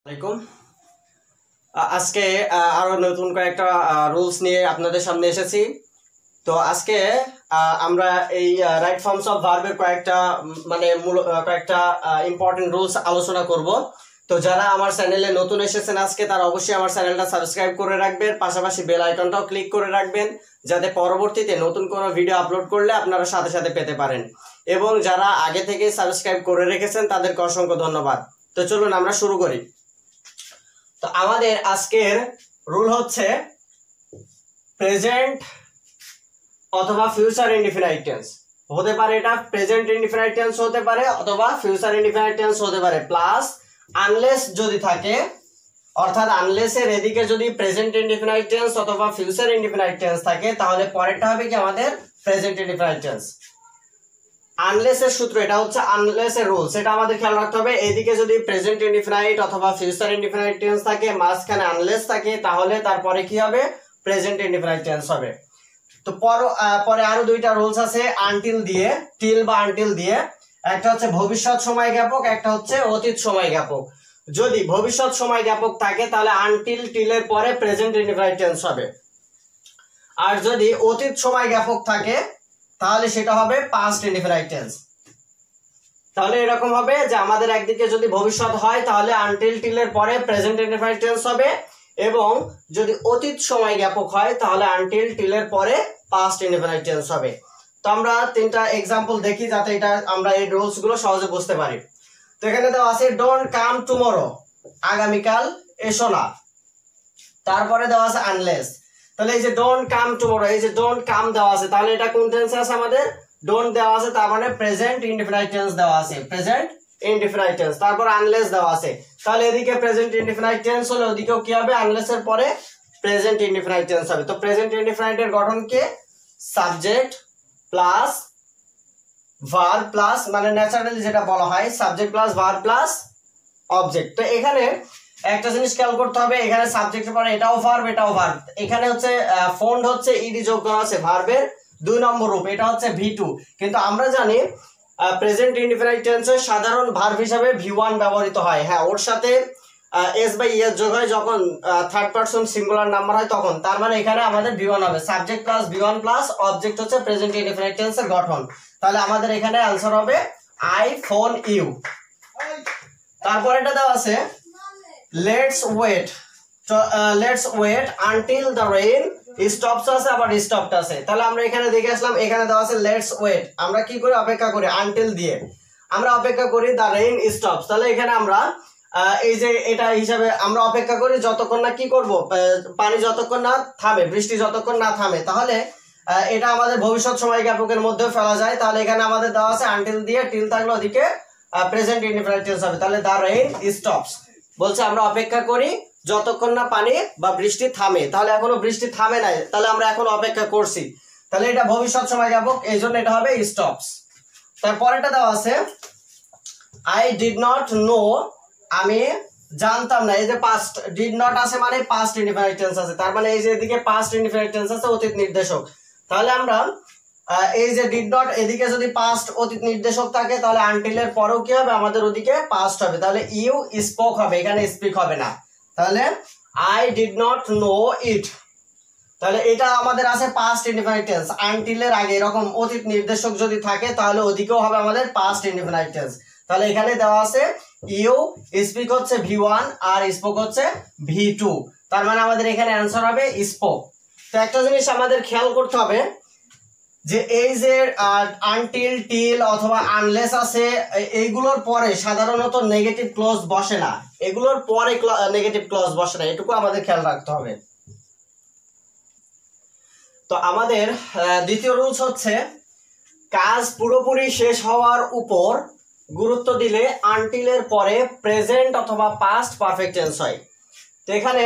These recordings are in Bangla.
আলাইকুম। আজকে আরো নতুন কয়েকটা রুলস নিয়ে আপনাদের সামনে এসেছি। তো আজকে আমরা এই রাইট ফর্মস অফ ভার্বের কয়েকটা কয়েকটা ইম্পর্টেন্ট রুলস আলোচনা করব। তো যারা আমার চ্যানেলে নতুন এসেছেন আজকে, তারা অবশ্যই আমার চ্যানেলটা সাবস্ক্রাইব করে রাখবেন, পাশাপাশি বেল আইকনটাও ক্লিক করে রাখবেন, যাতে পরবর্তীতে নতুন কোনো ভিডিও আপলোড করলে আপনারা সাথে সাথে পেতে পারেন। এবং যারা আগে থেকে সাবস্ক্রাইব করে রেখেছেন তাদেরকে অসংখ্য ধন্যবাদ। তো চলুন আমরা শুরু করি। তো আমাদের আজকের রুল হচ্ছে প্রেজেন্ট অথবা ফিউচার ইনডিফিনাইট টেন্স হতে পারে, এটা প্রেজেন্ট ইনডিফিনাইট টেন্স হতে পারে অথবা ফিউচার ইনডিফিনাইট টেন্স হতে পারে, প্লাস আনলেস যদি থাকে, অর্থাৎ আনলেসের এদিকে যদি প্রেজেন্ট ইনডিফিনাইট টেন্স অথবা ফিউচার ইনডিফিনাইট টেন্স থাকে, তাহলে পরেরটা হবে কি আমাদের প্রেজেন্ট ইনডিফিনাইট টেন্স। আনলেসের সূত্র, এটা হচ্ছে আনলেসের রুল, সেটা আমাদের খেয়াল রাখতে হবে। এইদিকে যদি প্রেজেন্ট ইনডিফিনাইট অথবা ফিউচার ইনডিফিনাইট টেন্স থাকে, মাঝখানে আনলেস থাকে, তাহলে তারপরে কি হবে? প্রেজেন্ট ইনডিফিনাইট টেন্স হবে। তো পরে আরো দুইটা রুলস আছে আনটিল দিয়ে, টিল বা আনটিল দিয়ে। একটা হচ্ছে ভবিষ্যৎ সময় জ্ঞাপক, একটা হচ্ছে অতীত সময় জ্ঞাপক। যদি ভবিষ্যৎ সময় জ্ঞাপক থাকে তাহলে আনটিল টিলের পরে প্রেজেন্ট ইনডিফিনাইট টেন্স হবে। আর যদি অতীত সময় জ্ঞাপক থাকে তাহলে সেটা হবে পাস্ট ইনডিফিনাইট টেন্স। তাহলে এরকম হবে যে আমাদের একদিকে যদি ভবিষ্যৎ হয় তাহলে আনটিল টিলের পরে প্রেজেন্ট ইনডিফিনাইট টেন্স হবে, এবং যদি অতীত সময় জ্ঞাপক হয় তাহলে আনটিল টিলের পরে পাস্ট ইনডিফিনাইট টেন্স হবে। তো আমরা তিনটা এক্সাম্পল দেখি যাতে এটা আমরা এই রুলস গুলো সহজে বুঝতে পারি। তো এখানে দেওয়া আছে ডোন্ট কাম টুমরো, আগামীকাল এসো না। তারপরে দেওয়া আছে আনলেস। তাহলে এই যে ডোন্ট কাম টুমরো, এই যে ডোন্ট কাম দেওয়া আছে, তাহলে এটা কোন টেন্সে আছে? আমাদের ডোন্ট দেওয়া আছে, তার মানে প্রেজেন্ট ইনডিফিনাইট টেন্স দেওয়া আছে, প্রেজেন্ট ইনডিফিনাইট টেন্স। তারপর আনলেস দেওয়া আছে, তাহলে এদিকে প্রেজেন্ট ইনডিফিনাইট টেন্স হলে ওদিকেও কি হবে? আনলেস এর পরে প্রেজেন্ট ইনডিফিনাইট টেন্স হবে। তো প্রেজেন্ট ইনডিফিনাইট এর গঠন কি? সাবজেক্ট প্লাস ভার্ব প্লাস, মানে ন্যাচারালি যেটা বলা হয় subject plus verb plus object. তো এখানে একটা জিনিস খেয়াল করতে হবে, এখানে সাবজেক্টের পরে এটাও ভার্ব এটাও ভার্ব। এখানে হচ্ছে ফন্ড হচ্ছে ইডি যোগ করা আছে ভার্বের 2 নম্বর রূপ, এটা হচ্ছে V2। কিন্তু আমরা জানি প্রেজেন্ট ইনডিফিনাইট টেন্সের সাধারণ ভার্ব হিসাবে V1 ব্যবহৃত হয়। হ্যাঁ, ওর সাথে এস বাই এস যোগ হয় যখন থার্ড পারসন সিঙ্গুলার নাম্বার হয় তখন। তার মানে এখানে আমাদের V1 হবে, subject plus V1 plus object হচ্ছে প্রেজেন্ট ইনডিফিনাইট টেন্সের গঠন। তাহলে আমাদের এখানে आंसर হবে আই ফোন ইউ। তারপর এটা দেওয়া আছে let's wait until the rain stops আছে, আবার স্টপড আছে। তাহলে আমরা এখানে দেখে আসলাম, এখানে দেওয়া আছে লেটস ওয়েট, আমরা কি করি? অপেক্ষা করি, আনটিল দিয়ে আমরা অপেক্ষা করি দ্য রেইন স্টপস। তাহলে এখানে আমরা এই যে এটা হিসাবে আমরা অপেক্ষা করি যতক্ষণ না কি করব, পানি যতক্ষণ না থামে, বৃষ্টি যতক্ষণ না থামে। তাহলে এটা আমাদের ভবিষ্যৎ সময় জ্ঞাপকের মধ্যে ফেলা যায়। তাহলে এখানে আমাদের দেওয়া আছে আনটিল দিয়ে, টিল থাকলে ওদিকে প্রেজেন্ট ইনডিফিনাইট টেন্স হবে। তাহলে দ্য রেইন স্টপস বলছে আমরা অপেক্ষা করি যতক্ষণ না পানি বা বৃষ্টি থামে। তাহলে এখনো বৃষ্টি থামে নাই, তাহলে আমরা এখন অপেক্ষা করছি, তাহলে এটা ভবিষ্যৎ সময় জ্ঞাপক, এই জন্য এটা হবে স্টপস। তারপরেটা দেওয়া আছে আই ডিড নট নো, আমি জানতাম না। এই যে পাস্ট ডিড নট আছে মানে পাস্ট ইনডিফিনাইট টেন্স আছে, তার মানে এই যে এদিকে পাস্ট ইনডিফিনাইট টেন্স আছে, অতীত নির্দেশক। তাহলে আমরা এই যে ডিড নট এদিকে যদি পাস্ট অতীত নির্দেশক থাকে তাহলে আনটিলের পরেও কি হবে? আমাদের ওদিকে পাস্ট হবে, তাহলে ইউ স্পোক হবে, এখানে স্পিক হবে না। তাহলে আই ডিড নট নো ইট, তাহলে এটা আমাদের আছে পাস্ট ইনডিফিনাইট টেন্স। আনটিলের আগে এরকম অতীত নির্দেশক যদি থাকে তাহলে ওদিকেও হবে আমাদের পাস্ট ইনডিফিনাইট টেন্স। তাহলে এখানে দেওয়া আছে ইউ স্পিক হচ্ছে V1 আর স্পোক হচ্ছে V2, তার মানে আমাদের এখানে आंसर হবে স্পোক। তো একটা জিনিস আমাদের খেয়াল করতে হবে যে এই যে আনটিল টিল অথবা আনলেস আছে, এইগুলোর পরে সাধারণত নেগেটিভ ক্লজ বসে না, এগুলোর পরে নেগেটিভ ক্লজ বসে না, এটুকু আমাদের খেয়াল রাখতে হবে। তো আমাদের দ্বিতীয় রুলস হচ্ছে কাজ পুরোপুরি শেষ হওয়ার উপর গুরুত্ব দিলে আনটিলের পরে প্রেজেন্ট অথবা পাস্ট পারফেক্ট টেন্স হয়। তো এখানে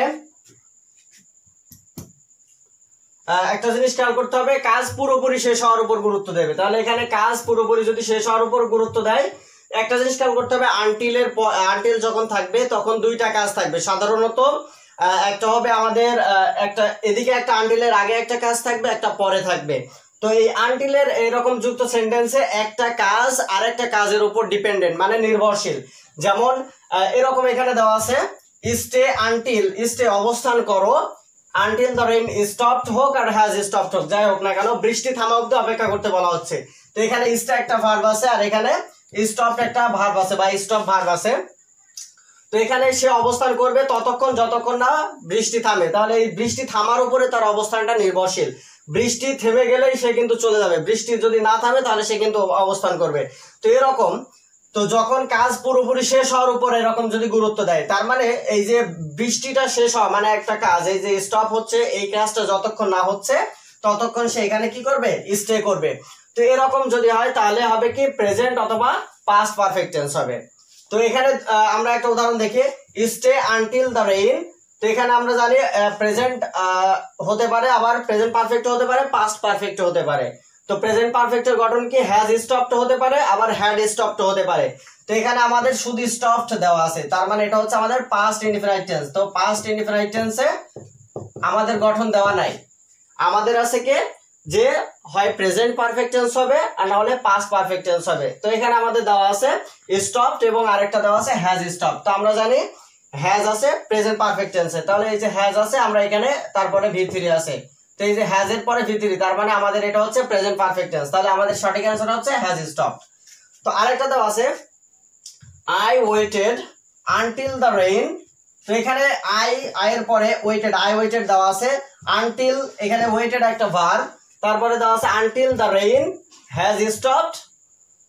একটা জিনিস খেয়াল করতে হবে, কাজ পুরোপুরি শেষ হওয়ার উপর গুরুত্ব দেবে। তাহলে এখানে কাজ পুরোপুরি যদি শেষ হওয়ার উপর গুরুত্ব দেয়, একটা জিনিস খেয়াল করতে হবে, আনটিল যখন থাকবে তখন দুইটা কাজ থাকবে সাধারণত। একটা হবে আমাদের একটা এদিকে একটা আনটিলের আগে একটা কাজ থাকবে, একটা পরে থাকবে। তো এই আনটিলের এরকম যুক্ত সেন্টেন্সে একটা কাজ আরেকটা কাজের উপর ডিপেন্ডেন্ট, মানে নির্ভরশীল। যেমন এরকম এখানে দেওয়া আছে স্টে আনটিল, স্টে অবস্থান করো, আনটিল দ্য রেইন স্টপড হোক আর হ্যাজ স্টপড হোক, যাই হোক না কেন বৃষ্টি থামা অবধি অপেক্ষা করতে বলা হচ্ছে। তো এখানে স্টে একটা ভার্ব আছে আর এখানে স্টপড একটা ভার্ব আছে বা স্টপ ভার্ব আছে। তো এখানে সে অবস্থান করবে ততক্ষণ যতক্ষণ না বৃষ্টি থামে, তাহলে এই বৃষ্টি থামার উপরে তার অবস্থানটা নির্ভরশীল। বৃষ্টি থেমে গেলেই সে কিন্তু চলে যাবে, বৃষ্টি যদি না থামে তাহলে সে কিন্তু অবস্থান করবে। তো এরকম, তো যখন কাজ পুরোপুরি শেষ হওয়ার উপর এরকম যদি গুরুত্ব দেয়, তার মানে এই যে বৃষ্টিটা শেষ হওয়া মানে একটা কাজ, এই যে স্টপ হচ্ছে এই কাজটা যতক্ষণ না হচ্ছে ততক্ষণ সে এখানে কি করবে, স্টে করবে। তো এরকম যদি হয় তাহলে হবে কি প্রেজেন্ট অথবা পাস্ট পারফেক্ট টেন্স হবে। তো এখানে আমরা একটা উদাহরণ দেখি, স্টে আনটিল দ্য রেইন। তো এখানে আমরা জানি প্রেজেন্ট হতে পারে, আবার প্রেজেন্ট পারফেক্ট হতে পারে, পাস্ট পারফেক্ট হতে পারে। তো প্রেজেন্ট পারফেক্টের গঠন কি হ্যাজ স্টপড হতে পারে, আবার হ্যাড স্টপড হতে পারে। তো এখানে আমাদের শুধু স্টপড দেওয়া আছে, তার মানে এটা হচ্ছে আমাদের পাস্ট ইনডিফিনাইট টেন্স। তো পাস্ট ইনডিফিনাইট টেন্সে আমাদের গঠন দেওয়া নাই, আমাদের আছে কি যে হয় প্রেজেন্ট পারফেক্ট টেন্স হবে আর না হলে পাস্ট পারফেক্ট টেন্স হবে। তো এখানে আমাদের দেওয়া আছে স্টপড এবং আরেকটা দেওয়া আছে হ্যাজ স্টপড। তো আমরা জানি হ্যাজ আছে প্রেজেন্ট পারফেক্ট টেন্সে, তাহলে এই যে হ্যাজ আছে আমরা এখানে তারপরে V3 আছে। তো এই যে হ্যাজ এর পরে V3, তার মানে আমাদের এটা হচ্ছে প্রেজেন্ট পারফেক্ট টেন্স, তাহলে আমাদের সঠিক অ্যানসার হচ্ছে হ্যাজ স্টপড। তো আরেকটা দেওয়া আছে I waited until the rain. তো এখানে আই এর পরে ওয়েটেড, আই ওয়েটেড দেওয়া আছে, আনটিল এখানে ওয়েটেড একটা ভার্ব, তারপরে দেওয়া আছে until the rain has stopped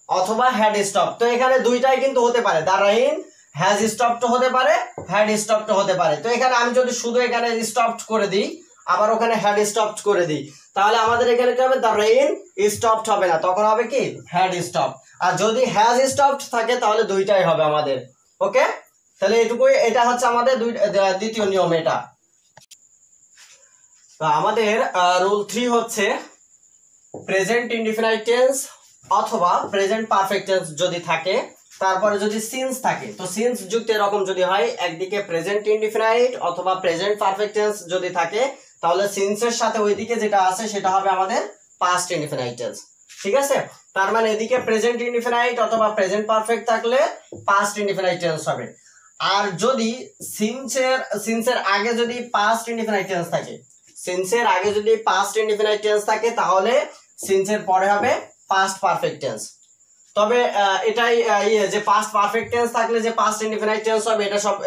অথবা হ্যাড স্টপড। তো এখানে দুইটাই কিন্তু হতে পারে, দ্য রেইন হ্যাজ স্টপড হতে পারে, হ্যাড স্টপড হতে পারে। তো এখানে আমি যদি শুধু এখানে স্টপড করে দিই আবার ওখানে হ্যাড স্টপড করে দিই, তাহলে আমাদের এখানে কি হবে, দ্য রেইন স্টপড হবে না, তখন হবে কি হ্যাড স্টপড। আর যদি হ্যাজ স্টপড থাকে তাহলে দুইটাই হবে আমাদের। ওকে, তাহলে এটুকুই, এটা হচ্ছে আমাদের দ্বিতীয় নিয়ম এটা। তো আমাদের রুল 3 হচ্ছে প্রেজেন্ট ইনডিফিনাইট টেন্স অথবা প্রেজেন্ট পারফেক্ট টেন্স যদি থাকে, তারপরে যদি সিন্স থাকে, তো সিন্স যুক্ত এরকম যদি হয়, একদিকে প্রেজেন্ট ইনডিফিনাইট অথবা প্রেজেন্ট পারফেক্ট টেন্স যদি থাকে, তাহলে সিন্সের সাথে ওইদিকে যেটা আছে সেটা হবে আমাদের পাস্ট ইনডিফিনাইট টেন্স। ঠিক আছে, তার মানে এদিকে প্রেজেন্ট ইনডিফিনাইট অথবা প্রেজেন্ট পারফেক্ট থাকলে পাস্ট ইনডিফিনাইট টেন্স হবে। আর যদি সিন্সের আগে যদি পাস্ট ইনডিফিনাইট টেন্স থাকে, সিন্সের আগে যদি পাস্ট ইনডিফিনাইট টেন্স থাকে তাহলে সিন্সের পরে হবে পাস্ট পারফেক্ট টেন্স। তবে এটাই যে পাস্ট পারফেক্ট টেন্স থাকলে যে পাস্ট ইনডিফিনাইট টেন্স হবে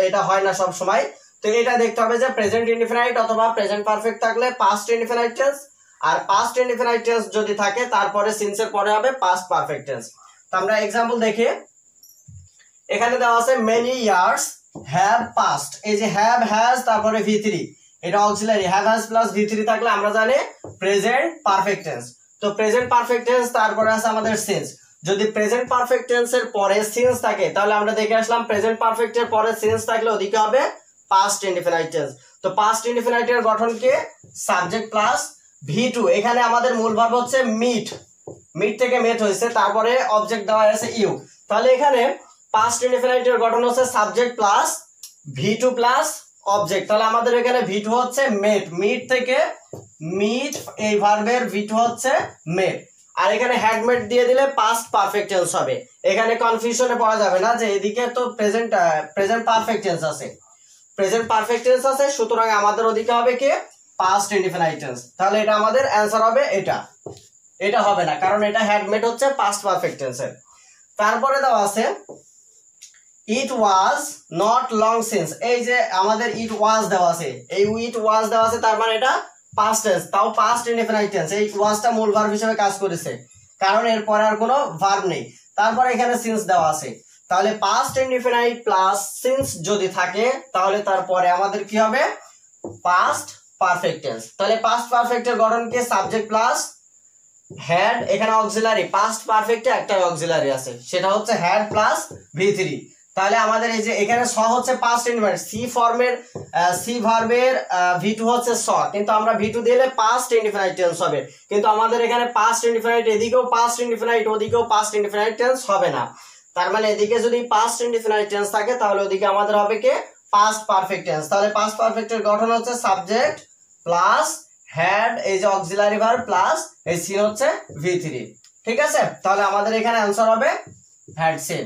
এটা হয় না সব সময়। তো এটা দেখতে হবে যে প্রেজেন্ট ইনডিফিনাইট অথবা প্রেজেন্ট পারফেক্ট থাকলে পাস্ট ইনডিফিনাইট টেন্স, আর পাস্ট ইনডিফিনাইট টেন্স যদি থাকে তারপরে সিন্সের পরে হবে পাস্ট পারফেক্ট টেন্স। তো আমরা एग्जांपल দেখি, এখানে দেওয়া আছে many years have passed। এই যে have has তারপরে V3, এটা auxiliary, have has plus V3 থাকলে আমরা জানি প্রেজেন্ট পারফেক্ট টেন্স। তো প্রেজেন্ট পারফেক্ট টেন্স তারপরে আছে আমাদের সিন্স। যদি প্রেজেন্ট পারফেক্ট টেন্সের পরে সিন্স থাকে তাহলে আমরা দেখে আসলাম প্রেজেন্ট পারফেক্ট এর পরে সিন্স থাকলে ওদিকে হবে পাস্ট ইনডিফিনাইট টেন্স। তো পাস্ট ইনডিফিনাইট এর গঠন কি সাবজেক্ট প্লাস V2। এখানে আমাদের মূল ভার্ব হচ্ছে মিট, মিট থেকে মেট হয়েছে, তারপরে অবজেক্ট দেওয়া আছে ইউ। তাহলে এখানে পাস্ট ইনডিফিনাইট এর গঠন হচ্ছে subject plus V2 plus object. তাহলে আমাদের এখানে V2 হচ্ছে মেট, মিট থেকে মিট এই ভার্বের V2 হচ্ছে মেট। আর এখানে হ্যাডমেট দিয়ে দিলে পাস্ট পারফেক্ট টেন্স হবে। এখানে কনফিউশনে পড়া যাবে না যে এদিকে তো প্রেজেন্ট পারফেক্ট টেন্স আছে, প্রেজেন্ট পারফেক্ট টেন্স আছে, সুতরাং আমাদের ওদিকে হবে কি পাস্ট ইনডিফিনাইট টেন্স। তাহলে এটা আমাদের অ্যানসার হবে এটা হবে না, কারণ এটা হ্যাডমেট হচ্ছে পাস্ট পারফেক্ট টেন্সের। তারপরে দেওয়া আছে ইট ওয়াজ নট লং সিন্স। এই যে আমাদের ইট ওয়াজ দেওয়া আছে, এই ইট ওয়াজ দেওয়া আছে, তার মানে এটা পাস্ট টেন্স, তাও পাস্ট ইনডিফিনাইট টেন্স। এই ওয়াজটা মূল ভার্ব হিসেবে কাজ করেছে, কারণ এর পরে আর কোনো ভার্ব নেই। তারপরে এখানে সিন্স দেওয়া আছে, তাহলে পাস্ট ইনডিফিনাইট প্লাস সিন্স যদি থাকে তাহলে তারপরে আমাদের কি হবে পাস্ট পারফেক্ট টেন্স। তাহলে পাস্ট পারফেক্ট এর গঠন কি সাবজেক্ট প্লাস হ্যাড, এখানে অক্সিলারি, পাস্ট পারফেক্টে একটা অক্সিলারি আছে সেটা হচ্ছে হ্যাড প্লাস V3। তাহলে আমাদের এই যে এখানে স হচ্ছে পাস্ট ইনডিফিনাইট, সি ভার্বের V2 হচ্ছে স, কিন্তু আমরা V2 দিলে পাস্ট ইনডিফিনাইট টেন্স হবে, কিন্তু আমাদের এখানে পাস্ট ইনডিফিনাইট এদিকেও পাস্ট ইনডিফিনাইট ওদিকেও পাস্ট ইনডিফিনাইট টেন্স হবে না। তার মানে এদিকে যদি পাস্ট ইনডিফিনাইট টেন্স থাকে তাহলে ওদিকে আমাদের হবে কি পাস্ট পারফেক্ট টেন্স। তাহলে পাস্ট পারফেক্টের গঠন হচ্ছে সাবজেক্ট প্লাস হ্যাড এই যে অক্সিলারি ভার্ব প্লাস এই সিন হচ্ছে V3। ঠিক আছে, তাহলে আমাদের এখানে অ্যানসার হবে হ্যাড সিন।